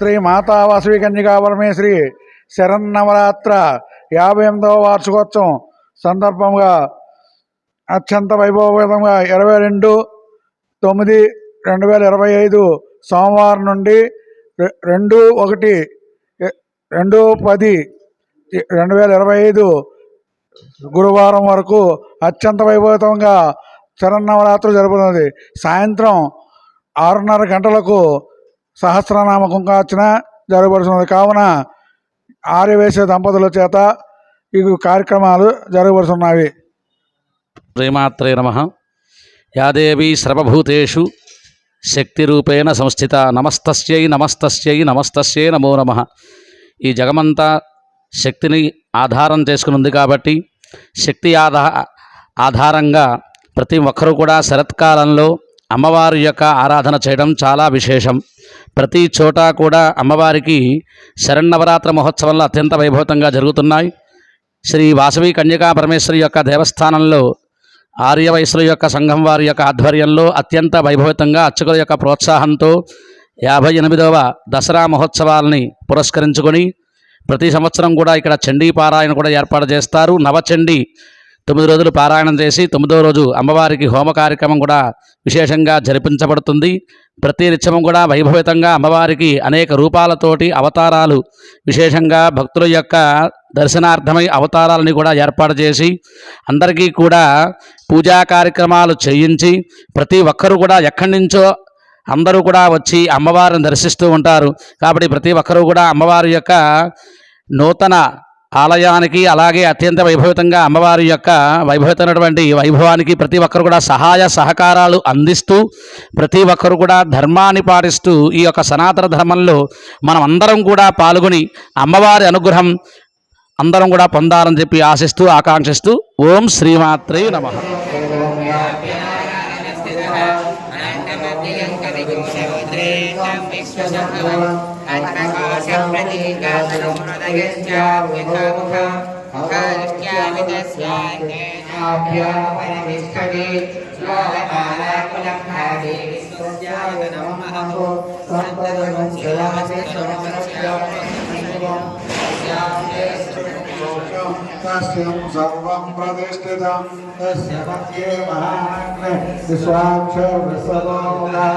శ్రీ మాతా వాసవి కన్యకా పరమేశ్వరి శరన్నవరాత్ర 58వ వార్షికోత్సవం సందర్భంగా అత్యంత వైభవపేతంగా 22/9/2025 సోమవారం నుండి 2/10/2025 గురువారం వరకు అత్యంత వైభవంగా శరన్నవరాత్రులు జరుపుతున్నది. సాయంత్రం 6:30 గంటలకు సహస్రనామ కుంకార్చన జరగబడుతున్నది. కావున ఆర్యవేశ్య దంపతుల చేత ఈ కార్యక్రమాలు జరగబడుతున్నవి. శ్రీమాత్రే నమః. యాదేవి సర్వభూతేషు శక్తిరూపేణ సంస్థిత నమస్తస్యై నమస్తస్యై నమస్తస్యై నమో నమః. ఈ జగమంతా శక్తిని ఆధారం చేసుకుని ఉంది కాబట్టి శక్తి ఆధారంగా ప్రతి ఒక్కరూ కూడా శరత్కాలంలో అమ్మవారి యొక్క ఆరాధన చేయడం చాలా విశేషం. ప్రతి చోట కూడా అమ్మవారికి శరన్నవరాత్ర మహోత్సవంలో అత్యంత వైభవంగా జరుగుతున్నాయి. శ్రీ వాసవి కన్యకా పరమేశ్వరి యొక్క దేవస్థానంలో ఆర్యవైశ్యుల యొక్క సంఘం వారి యొక్క ఆధ్వర్యంలో అత్యంత వైభవంగా అర్చకుల యొక్క ప్రోత్సాహంతో 58వ దసరా మహోత్సవాలని పురస్కరించుకొని ప్రతి సంవత్సరం కూడా ఇక్కడ చండీ పారాయణ కూడా ఏర్పాటు చేస్తారు. నవచండీ 9 రోజులు పారాయణం చేసి 9వ రోజు అమ్మవారికి హోమ కార్యక్రమం కూడా విశేషంగా జరిపించబడుతుంది. ప్రతి నిత్యం కూడా వైభవితంగా అమ్మవారికి అనేక రూపాలతోటి అవతారాలు విశేషంగా భక్తుల యొక్క దర్శనార్థమై అవతారాలని కూడా ఏర్పాటు చేసి అందరికీ కూడా పూజా కార్యక్రమాలు చేయించి ప్రతి ఒక్కరూ కూడా ఎక్కడి నుంచో అందరూ కూడా వచ్చి అమ్మవారిని దర్శిస్తూ ఉంటారు. కాబట్టి ప్రతి ఒక్కరూ కూడా అమ్మవారి యొక్క నూతన ఆలయానికి అలాగే అత్యంత వైభవితంగా అమ్మవారి యొక్క వైభవితమైనటువంటి వైభవానికి ప్రతి ఒక్కరు కూడా సహాయ సహకారాలు అందిస్తూ ప్రతి ఒక్కరు కూడా ధర్మాన్ని పాటిస్తూ ఈ యొక్క సనాతన ధర్మంలో మనం అందరం కూడా పాల్గొని అమ్మవారి అనుగ్రహం అందరం కూడా పొందాలని చెప్పి ఆశిస్తూ ఆకాంక్షిస్తూ ఓం శ్రీమాత్రే నమః. तस्यं सर्वं प्रतिष्ठितं तस्य मध्ये महाग्ने विश्वाक्षरवृषभोगा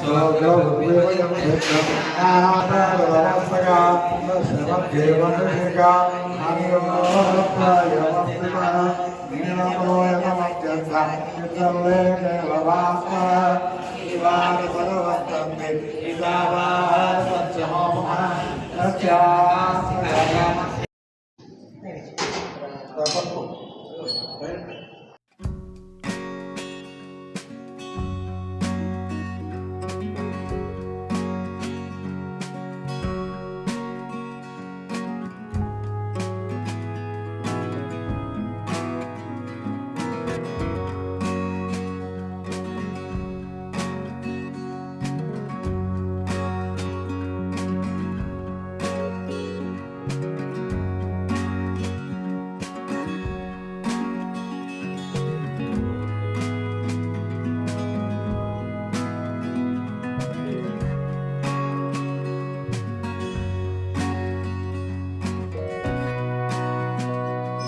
सोऽग्रवृद्धिवयं विष्णुं आहारवरवस्तया तस्य मध्ये वनुषिका अनिर्मोहप्रयमस्तिमः नीलमोयमत्यन्तं चित्रलेखेलवास्मः इवारसर्वत्तन्ते इदावासत्यमोमः तस्यास्तिकर्म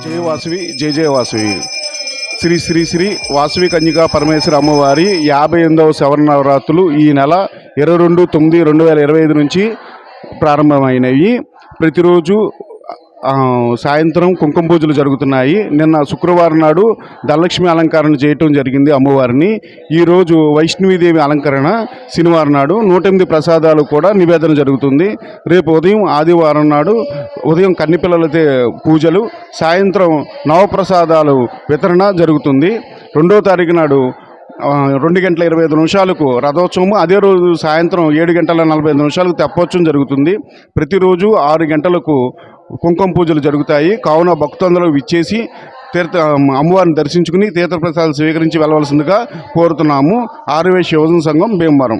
జయ వాసవి జయ జయ వాసవి. శ్రీ శ్రీ శ్రీ వాసవి కన్యకా పరమేశ్వరి అమ్మవారి 58వ శరన్నవరాత్రులు ఈ నెల 22/9/2025 నుంచి ప్రారంభమైనవి. ప్రతిరోజు సాయంత్రం కుంకుమ పూజలు జరుగుతున్నాయి. నిన్న శుక్రవారం నాడు ధనలక్ష్మి అలంకరణ చేయటం జరిగింది అమ్మవారిని. ఈరోజు వైష్ణవీదేవి అలంకరణ శనివారం నాడు 108 ప్రసాదాలు కూడా నివేదన జరుగుతుంది. రేపు ఉదయం ఆదివారం నాడు ఉదయం కన్నిపిల్లలతో పూజలు, సాయంత్రం నవప్రసాదాలు వితరణ జరుగుతుంది. 2వ తారీఖు నాడు 2:25 రథోత్సవము, అదే రోజు సాయంత్రం 7:45 తెప్పోత్సవం జరుగుతుంది. ప్రతిరోజు 6 గంటలకు కుంకుమ పూజలు జరుగుతాయి. కావున భక్తులందరూ విచ్చేసి అమ్మవారిని దర్శించుకుని తీర్థప్రసాదాలు స్వీకరించి వెళ్ళవలసిందిగా కోరుతున్నాము. ఆర్యవైశ్య యువజన సంఘం భీమవరం.